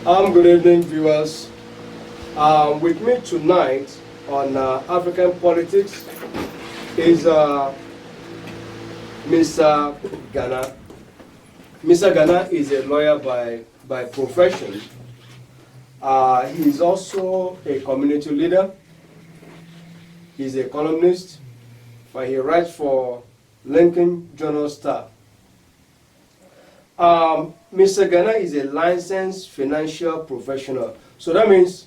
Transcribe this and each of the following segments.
Good evening, viewers. With me tonight on African politics is Mr. Ghana. Mr. Ghana is a lawyer by profession. He is also a community leader. He's a columnist, but he writes for Lincoln Journal Star. Mr. Ghana is a licensed financial professional. So that means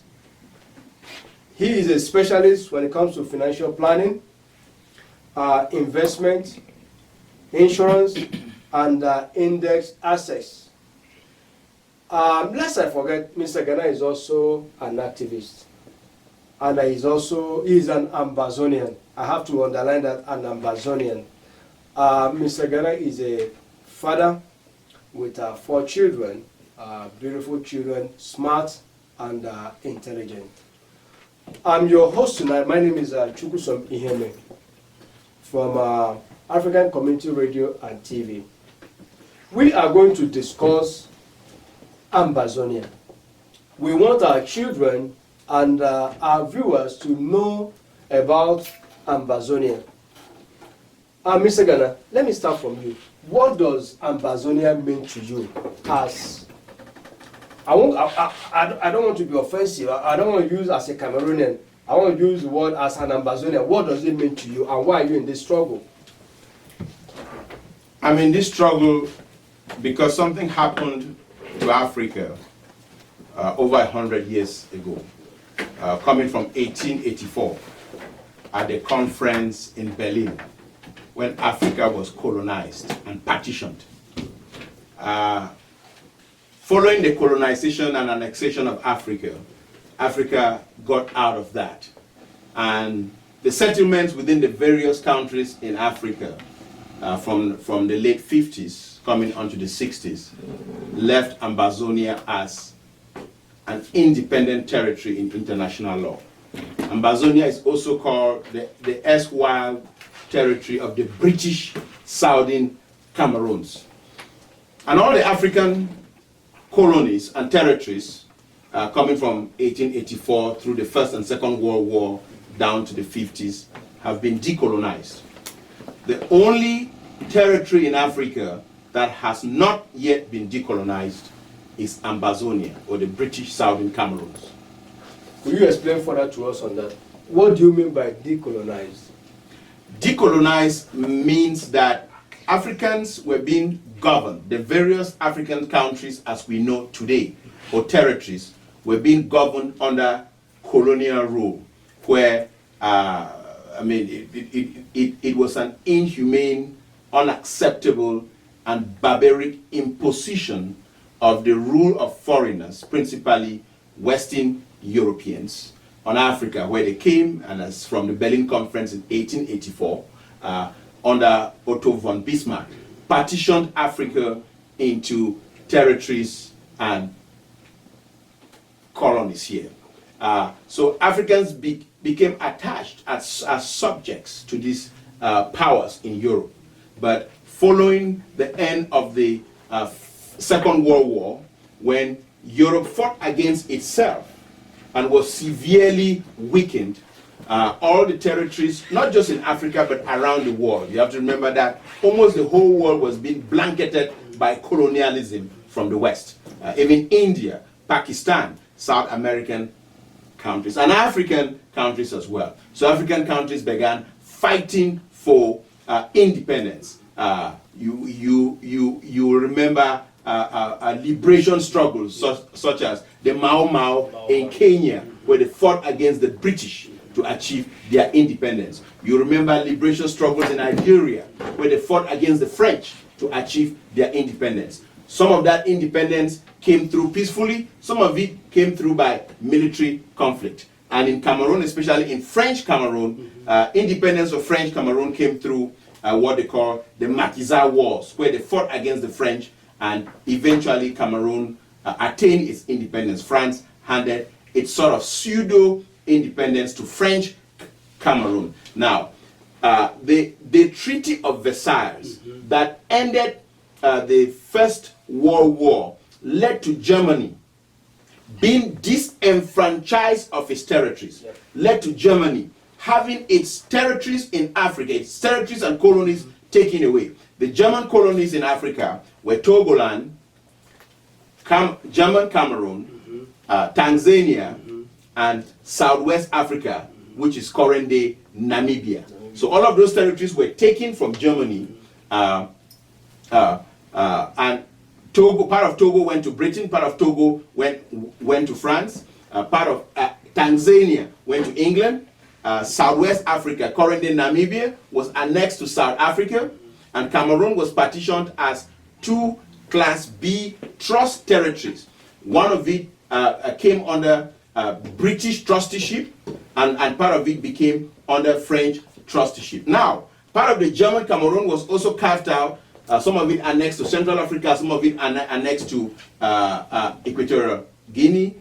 he is a specialist when it comes to financial planning, investment, insurance, and index assets. Lest I forget, Mr. Ghana is also an activist. And he is an Ambazonian. I have to underline that, an Ambazonian. Mr. Ghana is a father with 4 children, beautiful children, smart and intelligent. I'm your host tonight. My name is Chukwusom Iheme from African Community Radio and TV. We are going to discuss Ambazonia. We want our children and our viewers to know about Ambazonia. Mr. Ghana, let me start from you. What does Ambazonia mean to you? As I don't want to be offensive. I don't want to use as a Cameroonian. I want to use the word as an Ambazonian. What does it mean to you, and why are you in this struggle? I'm in this struggle because something happened to Africa over 100 years ago, coming from 1884 at the conference in Berlin, when Africa was colonized and partitioned. Following the colonization and annexation of Africa, Africa got out of that. And the settlements within the various countries in Africa, from the late 50s coming onto the 60s, left Ambazonia as an independent territory in international law. Ambazonia is also called the erstwhile territory of the British Southern Cameroons. And all the African colonies and territories coming from 1884 through the First and Second World War down to the 50s have been decolonized. The only territory in Africa that has not yet been decolonized is Ambazonia, or the British Southern Cameroons. Could you explain further to us on that? What do you mean by decolonized? Decolonized means that Africans were being governed. The various African countries as we know today, or territories, were being governed under colonial rule, where it was an inhumane, unacceptable, and barbaric imposition of the rule of foreigners, principally Western Europeans, on Africa, where they came, and as from the Berlin Conference in 1884, under Otto von Bismarck, partitioned Africa into territories and colonies here. So Africans became attached as subjects to these powers in Europe. But following the end of the Second World War, when Europe fought against itself and was severely weakened, all the territories, not just in Africa, but around the world. You have to remember that almost the whole world was being blanketed by colonialism from the West. Even India, Pakistan, South American countries, and African countries as well. So African countries began fighting for independence. You remember liberation struggles such as the Mau Mau in Kenya, where they fought against the British to achieve their independence. You remember liberation struggles in Nigeria, where they fought against the French to achieve their independence. Some of that independence came through peacefully, some of it came through by military conflict. And in Cameroon, especially in French Cameroon, independence of French Cameroon came through what they call the Maquisard Wars, where they fought against the French, and eventually Cameroon attained its independence. France handed its sort of pseudo-independence to French Cameroon. Now, the Treaty of Versailles that ended the First World War led to Germany being disenfranchised of its territories led to Germany having its territories in Africa, its territories and colonies taken away. The German colonies in Africa were Togoland, German Cameroon, Tanzania, and Southwest Africa, which is current-day Namibia. So all of those territories were taken from Germany, and Togo, part of Togo went to Britain, part of Togo went to France, part of Tanzania went to England, Southwest Africa, current-day Namibia, was annexed to South Africa, and Cameroon was partitioned as two Class B trust territories. One of it came under British trusteeship, and part of it became under French trusteeship. Now, part of the German Cameroon was also carved out, some of it annexed to Central Africa, some of it annexed to Equatorial Guinea,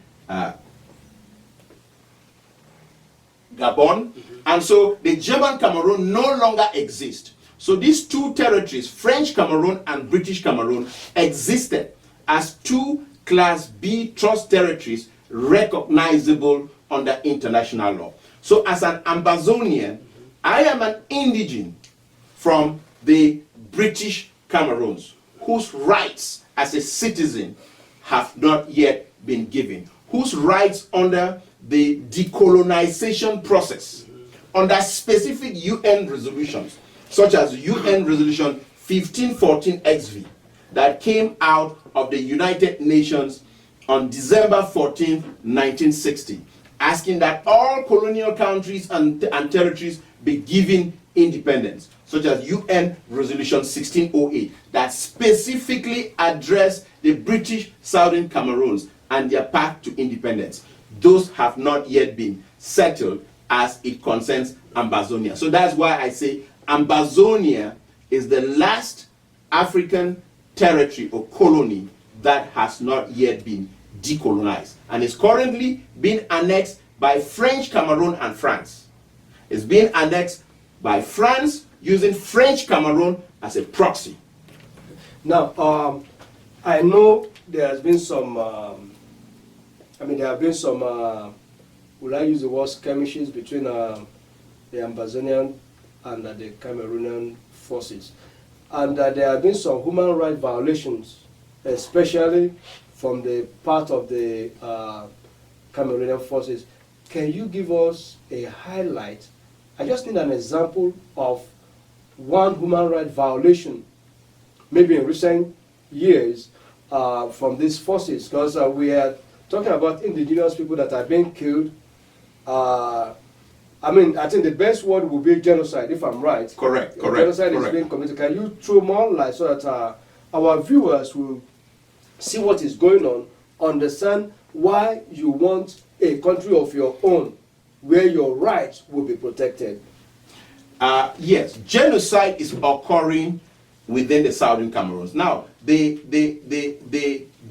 Gabon, and so the German Cameroon no longer exists. So these two territories, French Cameroon and British Cameroon, existed as two Class B trust territories recognizable under international law. So as an Ambazonian, I am an indigene from the British Cameroons, whose rights as a citizen have not yet been given, whose rights under the decolonization process, under specific UN resolutions, such as UN Resolution 1514 XV, that came out of the United Nations on December 14, 1960, asking that all colonial countries and territories be given independence, such as UN Resolution 1608, that specifically addressed the British Southern Cameroons and their path to independence. Those have not yet been settled as it concerns Ambazonia. So that's why I say Ambazonia is the last African territory or colony that has not yet been decolonized, and is currently being annexed by French Cameroon and France. It's being annexed by France using French Cameroon as a proxy. Now, I know there has been some, there have been some, will I use the word skirmishes between the Ambazonian and the Cameroonian forces. And there have been some human rights violations, especially from the part of the Cameroonian forces. Can you give us a highlight? I just need an example of one human rights violation, maybe in recent years, from these forces, because we are talking about indigenous people that are being killed. I think the best word would be genocide, if I'm right. Correct. Genocide is being committed. Can you throw more light so that our viewers will see what is going on, understand why you want a country of your own, where your rights will be protected? Yes, genocide is occurring within the Southern Cameroons. Now, the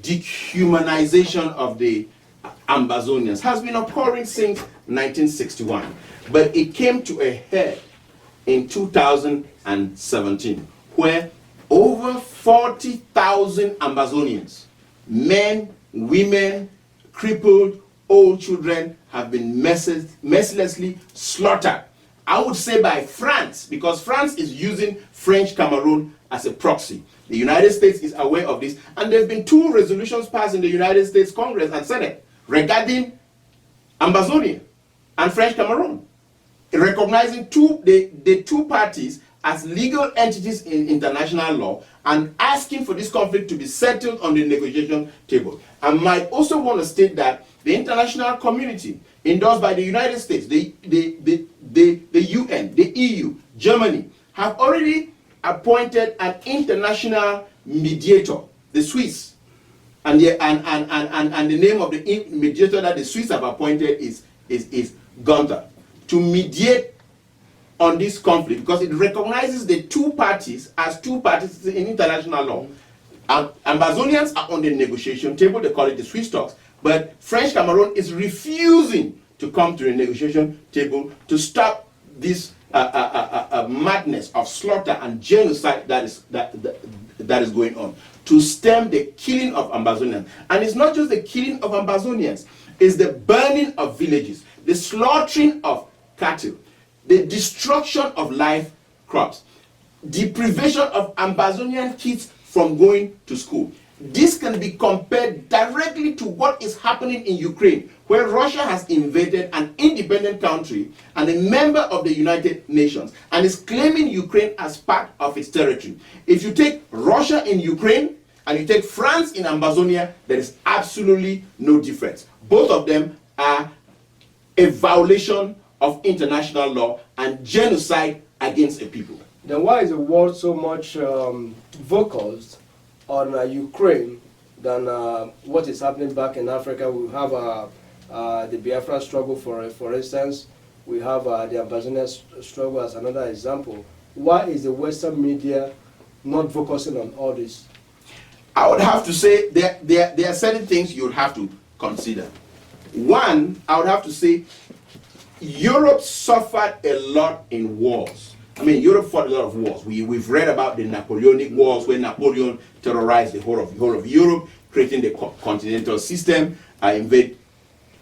dehumanization of the Ambazonians has been occurring since 1961, but it came to a head in 2017, where over 40,000 Ambazonians, men, women, crippled, old children, have been mercilessly slaughtered. I would say by France, because France is using French Cameroon as a proxy. The United States is aware of this, and there have been two resolutions passed in the United States Congress and Senate regarding Ambazonia and French Cameroon, recognizing the two parties as legal entities in international law and asking for this conflict to be settled on the negotiation table. I might also want to state that the international community, endorsed by the United States, the UN, the EU, Germany, have already appointed an international mediator, the Swiss. And the name of the mediator that the Swiss have appointed is Gunther, to mediate on this conflict, because it recognizes the two parties as two parties in international law. Ambazonians are on the negotiation table, they call it the Swiss talks, but French Cameroon is refusing to come to the negotiation table to stop this madness of slaughter and genocide that that is going on to stem the killing of Ambazonians. And it's not just the killing of Ambazonians, it's the burning of villages, the slaughtering of cattle, the destruction of live crops, deprivation of Ambazonian kids from going to school. This can be compared directly to what is happening in Ukraine, where Russia has invaded an independent country and a member of the United Nations and is claiming Ukraine as part of its territory. If you take Russia in Ukraine and you take France in Ambazonia, there is absolutely no difference. Both of them are a violation of international law and genocide against a people. Then why is the world so much focused on Ukraine than what is happening back in Africa? We have the Biafran struggle, for instance. We have the Ambazonia struggle as another example. Why is the Western media not focusing on all this? I would have to say there are certain things you would have to consider. One, I would have to say Europe suffered a lot in wars. I mean, Europe fought a lot of wars. We've read about the Napoleonic Wars, where Napoleon terrorized the whole of Europe, creating the continental system, invade.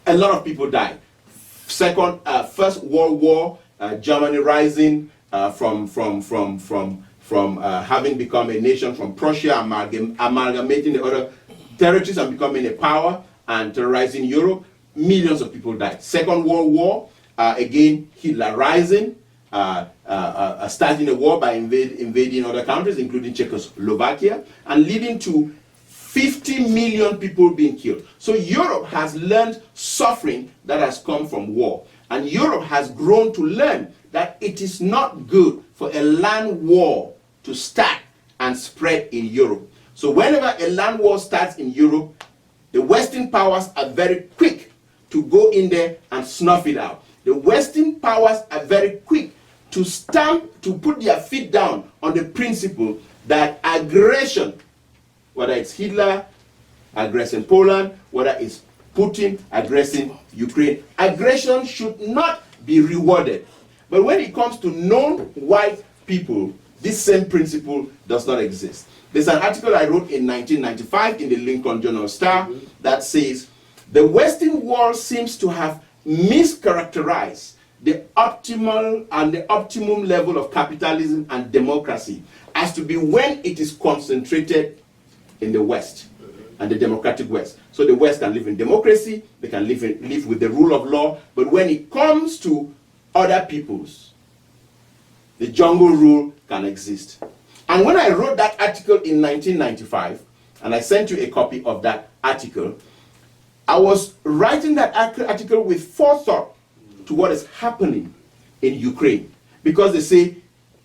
A lot of people died. First World War, Germany rising from having become a nation from Prussia, amalgamating the other territories and becoming a power and terrorizing Europe. Millions of people died. Second World War, again, Hitler rising, starting a war by invading other countries, including Czechoslovakia, and leading to 50 million people being killed. So Europe has learned suffering that has come from war. And Europe has grown to learn that it is not good for a land war to start and spread in Europe. So whenever a land war starts in Europe, the Western powers are very quick to go in there and snuff it out. The Western powers are very quick to put their feet down on the principle that aggression, whether it's Hitler aggressing Poland, whether it's Putin aggressing Ukraine, aggression should not be rewarded. But when it comes to non-white people, this same principle does not exist. There's an article I wrote in 1995 in the Lincoln Journal-Star that says, the Western world seems to have mischaracterized the optimal and the optimum level of capitalism and democracy as to be when it is concentrated in the West and the democratic West. So the West can live in democracy, they can live with the rule of law, but when it comes to other peoples, the jungle rule can exist. And when I wrote that article in 1995, and I sent you a copy of that article, I was writing that article with forethought to what is happening in Ukraine. Because they say,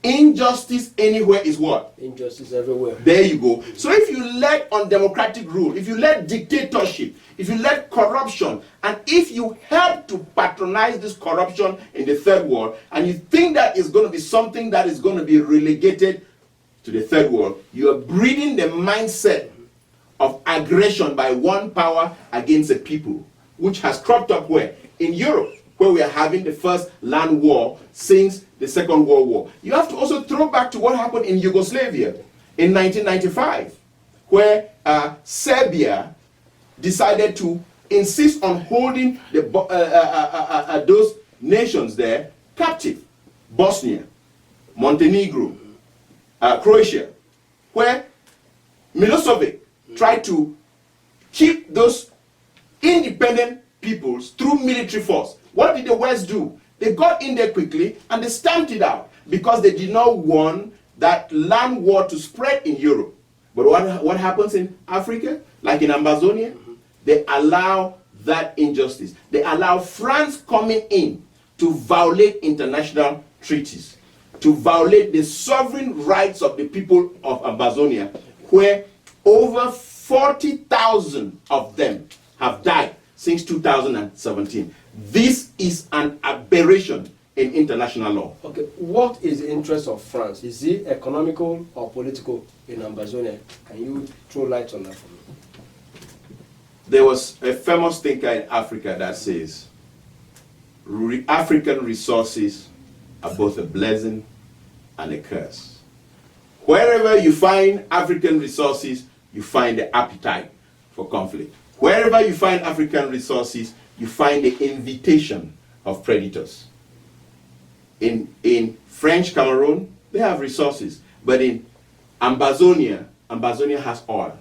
injustice anywhere is what? Injustice everywhere. There you go. So if you let undemocratic rule, if you let dictatorship, if you let corruption, and if you help to patronize this corruption in the third world, and you think that is going to be something that is going to be relegated to the third world, you are breeding the mindset of aggression by one power against a people, which has cropped up where? In Europe, where we are having the first land war since the Second World War. You have to also throw back to what happened in Yugoslavia in 1995, where Serbia decided to insist on holding those nations there captive. Bosnia, Montenegro, Croatia, where Milosevic tried to keep those independent peoples through military force. What did the West do? They got in there quickly and they stamped it out because they did not want that land war to spread in Europe. But what happens in Africa? Like in Ambazonia, they allow that injustice. They allow France coming in to violate international treaties, to violate the sovereign rights of the people of Ambazonia, where over 40,000 of them have died since 2017. This is an aberration in international law. Okay, what is the interest of France? Is it economical or political in Ambazonia? Can you throw light on that for me? There was a famous thinker in Africa that says, African resources are both a blessing and a curse. Wherever you find African resources, you find the appetite for conflict. Wherever you find African resources, you find the invitation of predators. In French Cameroon, they have resources. But in Ambazonia, Ambazonia has oil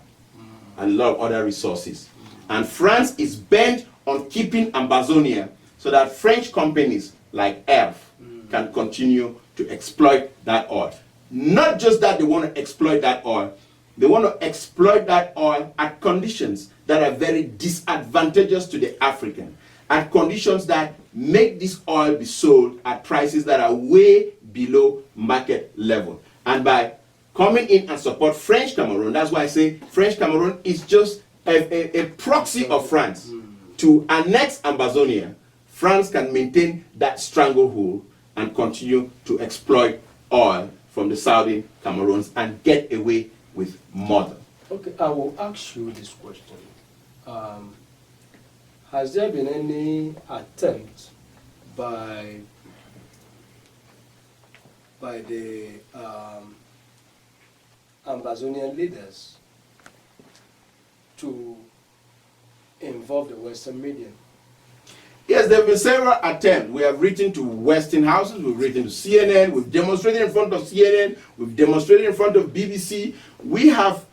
and a lot of other resources. And France is bent on keeping Ambazonia so that French companies like ERF can continue to exploit that oil. Not just that they want to exploit that oil, they want to exploit that oil at conditions that are very disadvantageous to the African, at conditions that make this oil be sold at prices that are way below market level. And by coming in and support French Cameroon, that's why I say French Cameroon is just a proxy of France. To annex Ambazonia, France can maintain that stranglehold and continue to exploit oil from the Saudi Cameroons and get away with murder. Okay, I will ask you this question. Has there been any attempt by the Ambazonian leaders to involve the Western media? Yes, there have been several attempts. We have written to Western houses, we've written to CNN, we've demonstrated in front of CNN, we've demonstrated in front of BBC. We have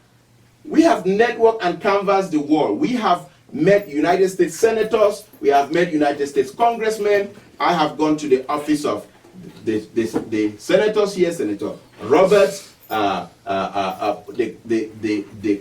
networked and canvassed the world. We have met United States senators, we have met United States congressmen. I have gone to the office of the senators here, Senator Roberts, the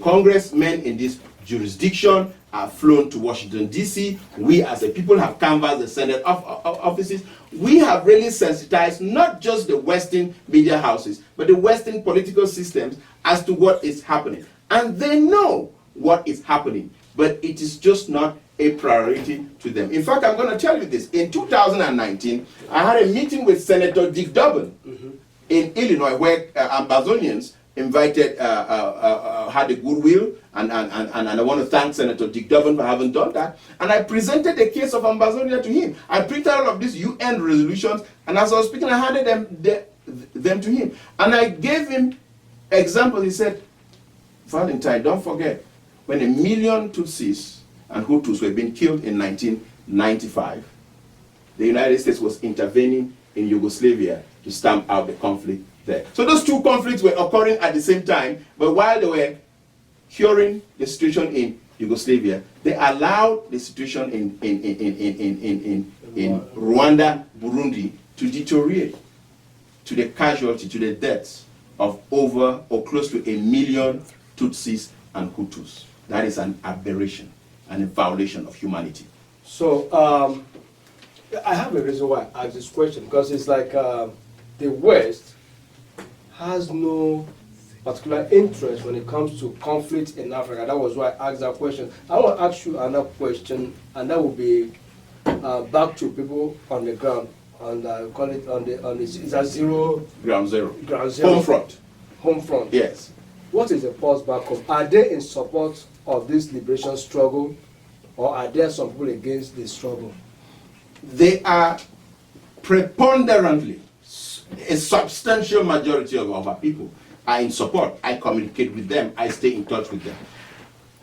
congressmen in this jurisdiction are flown to Washington, D.C. We as a people have canvassed the Senate offices. We have really sensitized not just the Western media houses, but the Western political systems as to what is happening. And they know what is happening, but it is just not a priority to them. In fact, I'm going to tell you this. In 2019, I had a meeting with Senator Dick Durbin in Illinois, where Ambazonians invited, had a goodwill, and I want to thank Senator Dick Durbin for having done that. And I presented the case of Ambazonia to him. I printed all of these UN resolutions, and as I was speaking, I handed them to him. And I gave him examples. He said, Valentine, don't forget, when 1 million Tutsis and Hutus were being killed in 1995, the United States was intervening in Yugoslavia to stamp out the conflict there. So those two conflicts were occurring at the same time, but while they were curing the situation in Yugoslavia, they allowed the situation in Rwanda, Burundi to deteriorate to the casualty, to the deaths of over or close to 1 million Tutsis and Hutus. That is an aberration and a violation of humanity. So I have a reason why I ask this question, because it's like the West has no particular interest when it comes to conflict in Africa. That was why I asked that question. I will ask you another question, and that will be back to people on the ground, and I call it on the is that zero? Ground zero. Ground zero. Home front. Home front. Yes. What is the pulse back home? Are they in support of this liberation struggle, or are there some people against the struggle? They are preponderantly, a substantial majority of our people are in support. I communicate with them, I stay in touch with them.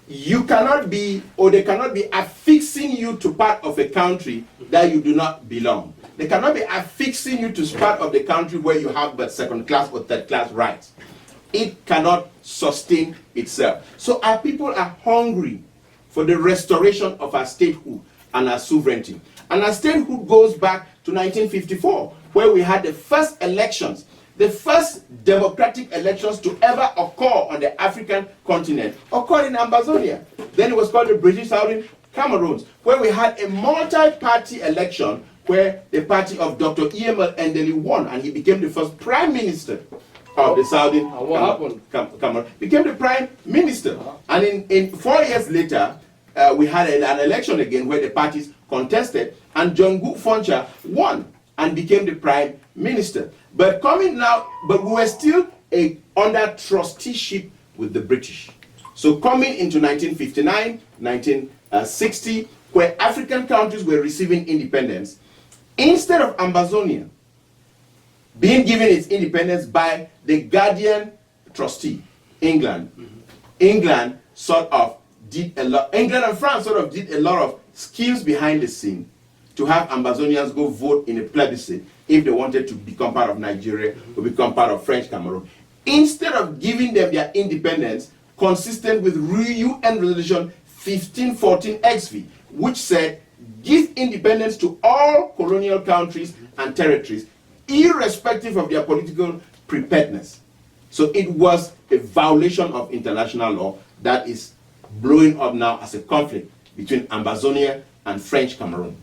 You cannot be, or they cannot be affixing you to part of a country that you do not belong. They cannot be affixing you to part of the country where you have but second class or third class rights. It cannot sustain itself. So our people are hungry for the restoration of our statehood and our sovereignty. And our statehood goes back to 1954, where we had the first elections, the first democratic elections to ever occur on the African continent, occurred in Ambazonia. Then it was called the British Southern Cameroons, where we had a multi-party election where the party of Dr. EML Endeli won, and he became the first prime minister of the Southern Cameroon. Became the prime minister. And in 4 years later, we had an election again where the parties contested, and John Gu Foncha won and became the prime minister. But coming now, but we were still under trusteeship with the British. So coming into 1959, 1960, where African countries were receiving independence, instead of Ambazonia being given its independence by the guardian trustee, England. England sort of did a lot, England and France sort of did a lot of schemes behind the scene to have Ambazonians go vote in a plebiscite if they wanted to become part of Nigeria or become part of French Cameroon. Instead of giving them their independence, consistent with UN Resolution 1514 XV, which said, give independence to all colonial countries and territories, irrespective of their political preparedness. So it was a violation of international law that is blowing up now as a conflict between Ambazonia and French Cameroon.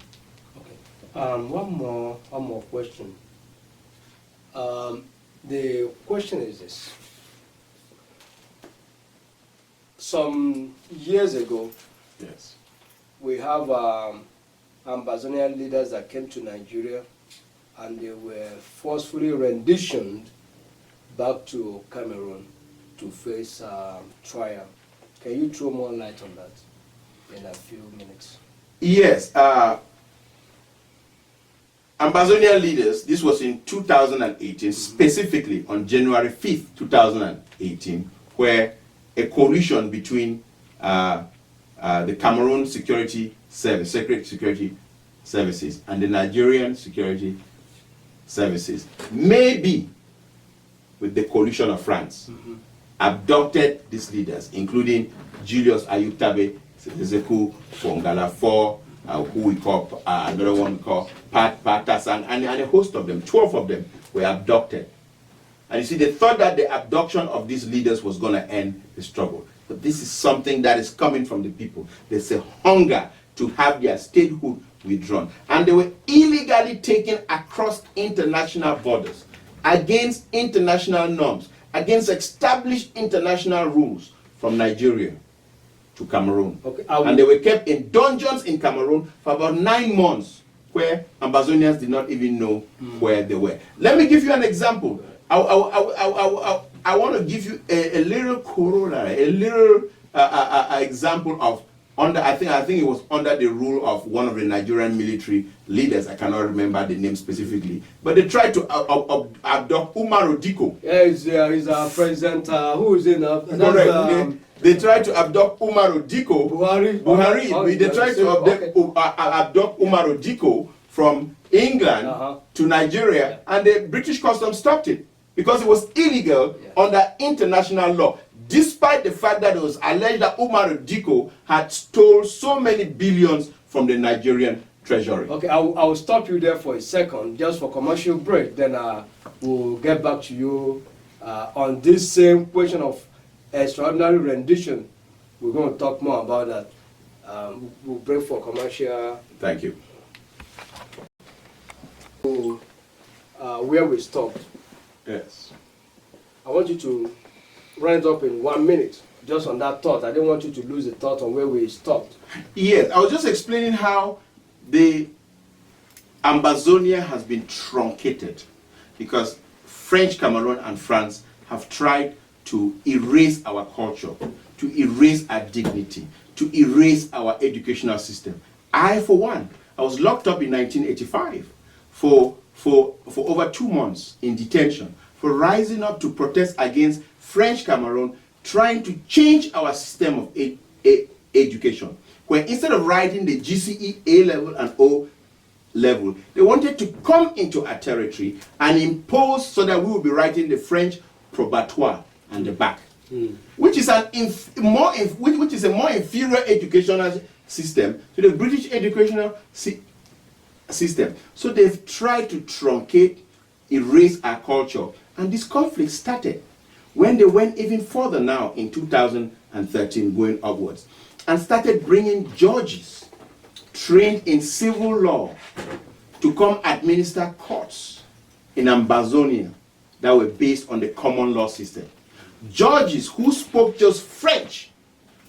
Okay. One more question. The question is this. Some years ago, Yes. we have Ambazonian leaders that came to Nigeria and they were forcefully renditioned back to Cameroon to face trial. Can you throw more light on that in a few minutes? Yes. Ambazonian leaders, this was in 2018, specifically on January 5th, 2018, where a coalition between the Cameroon Security Service, Secret Security Services, and the Nigerian Security Services, maybe with the coalition of France, abducted these leaders, including Julius Ayutabe, Ezeku Fongala, who we call, another one we call Pat Tasang, and a host of them, 12 of them were abducted. And you see, they thought that the abduction of these leaders was going to end the struggle. But this is something that is coming from the people. There's a hunger to have their statehood withdrawn. And they were illegally taken across international borders, against international norms, against established international rules, from Nigeria to Cameroon. Okay, and they were kept in dungeons in Cameroon for about 9 months, where Ambazonians did not even know where they were. Let me give you an example. I want to give you a little corollary, a little example of I think it was under the rule of one of the Nigerian military leaders. I cannot remember the name specifically, but they tried to abduct Umaru Diko. Yeah, he's a president. Who is in? Correct. They tried to abduct Umaru Diko. Buhari. They tried to abduct Umaru Diko from England to Nigeria, and the British customs stopped it because it was illegal under international law, despite the fact that it was alleged that Umaru Diko had stole so many billions from the Nigerian treasury. Okay, I will stop you there for a second, just for commercial break. Then we'll get back to you on this same question of extraordinary rendition. We're going to talk more about that. We'll break for commercial. Thank you. Where we stopped. Yes. I want you to run it up in 1 minute, just on that thought. I didn't want you to lose the thought on where we stopped. Yes, I was just explaining how the Ambazonia has been truncated because French Cameroon and France have tried to erase our culture, to erase our dignity, to erase our educational system. I, for one, I was locked up in 1985 for over 2 months in detention for rising up to protest against French Cameroon trying to change our system of education, where instead of writing the GCE A level and O level, they wanted to come into our territory and impose so that we would be writing the French probatoire and the back, which is a more inferior educational system to the British educational system. So they've tried to truncate, erase our culture, and this conflict started when they went even further now in 2013, going upwards, and started bringing judges trained in civil law to come administer courts in Ambazonia that were based on the common law system. Judges who spoke just French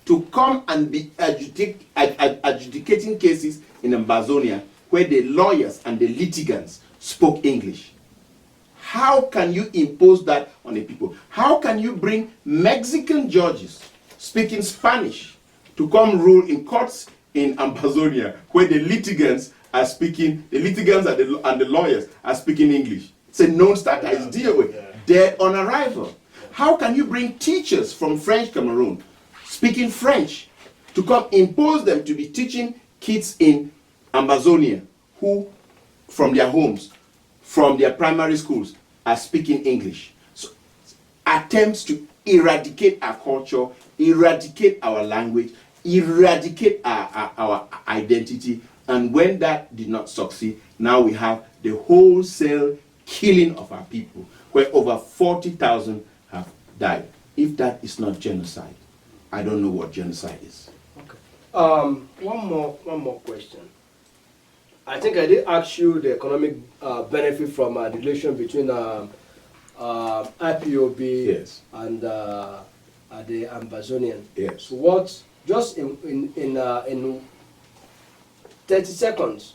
to come and be adjudicating cases in Ambazonia where the lawyers and the litigants spoke English. How can you impose that on the people? How can you bring Mexican judges speaking Spanish to come rule in courts in Ambazonia where the litigants are speaking, the litigants and the lawyers are speaking English? It's a non-starter. It's deal with. Dead on arrival. How can you bring teachers from French Cameroon, speaking French, to come impose them to be teaching kids in Ambazonia who, from their homes, from their primary schools, are speaking English? So, attempts to eradicate our culture, eradicate our language, eradicate our identity. And when that did not succeed, now we have the wholesale killing of our people, where over 40,000 have died. If that is not genocide, I don't know what genocide is. Okay. One more question. I think I did ask you the economic benefit from the relation between IPOB Yes. and the Ambazonian. Yes. What, just in 30 seconds,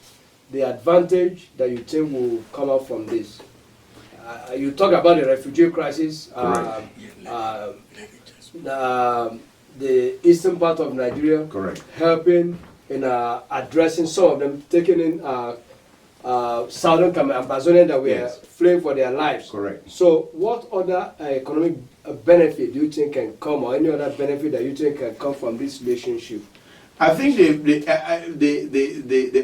the advantage that you think will come out from this? You talk about the refugee crisis, the eastern part of Nigeria, Correct. helping in addressing some of them, taking in southern Ambazonian that were Yes. fleeing for their lives. Correct. So what other economic benefit do you think can come, or any other benefit that you think can come from this relationship? I think the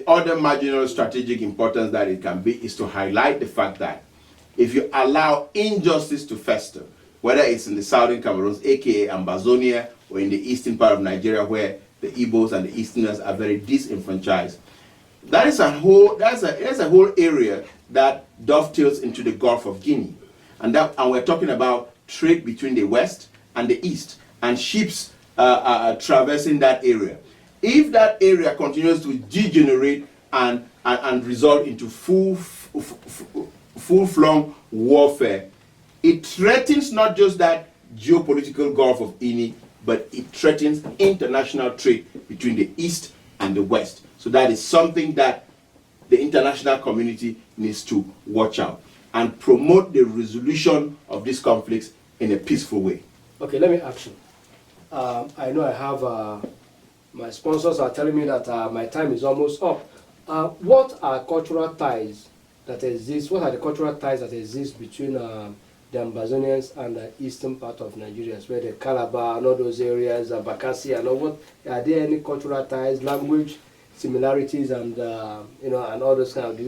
other marginal strategic importance that it can be is to highlight the fact that if you allow injustice to fester, whether it's in the southern Cameroons, aka Ambazonia, or in the eastern part of Nigeria where the Igbos and the Easterners are very disenfranchised, that's a whole area that dovetails into the Gulf of Guinea. And we're talking about trade between the West and the East, and ships traversing that area. If that area continues to degenerate and result into full-flung warfare, it threatens not just that geopolitical Gulf of Guinea, but it threatens international trade between the East and the West. So that is something that the international community needs to watch out and promote the resolution of these conflicts in a peaceful way. Okay, let me ask you. I know I have, my sponsors are telling me that my time is almost up. What are cultural ties that exist, what are the cultural ties that exist between the Ambazonians and the eastern part of Nigeria, where the Calabar and all those areas, Bakassi and all, what, are there any cultural ties, language similarities, and and all those kind of,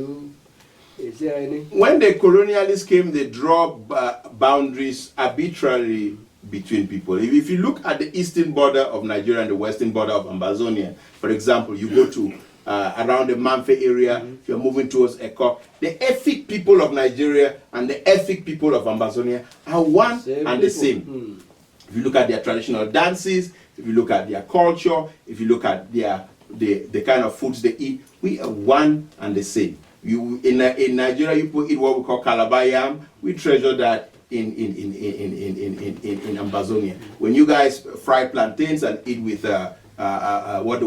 is there any? When the colonialists came, they draw boundaries arbitrarily between people. If you look at the eastern border of Nigeria and the western border of Ambazonia, for example, you go to around the Manfe area, if you're moving towards Eko, the ethnic people of Nigeria and the ethnic people of Ambazonia are one and the same. If you look at their traditional dances, if you look at their culture, if you look at the kind of foods they eat, we are one and the same. In Nigeria, you eat what we call calabayam. We treasure that in Ambazonia. When you guys fry plantains and eat with what